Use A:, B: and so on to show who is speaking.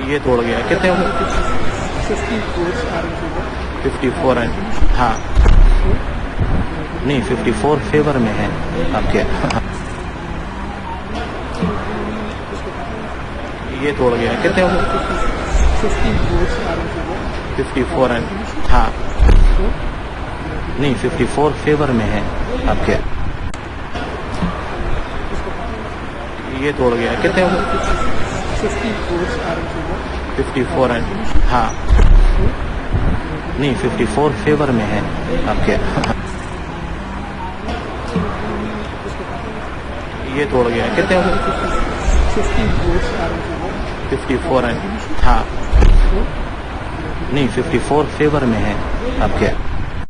A: ये तोड़ गया। कितने हो गए? 54 है। हाँ नहीं 54 फेवर में है आपके। ये तोड़ गया। कितने हो गए? 54 है। हाँ नहीं 54 फेवर में है आपके। ये तोड़ गया। कितने हो गए? 54 है। हाँ नहीं 54 फेवर में है आपके। ये तोड़ गया। कितने हो गए? 54 है। हाँ नहीं 54 फेवर में है आपके।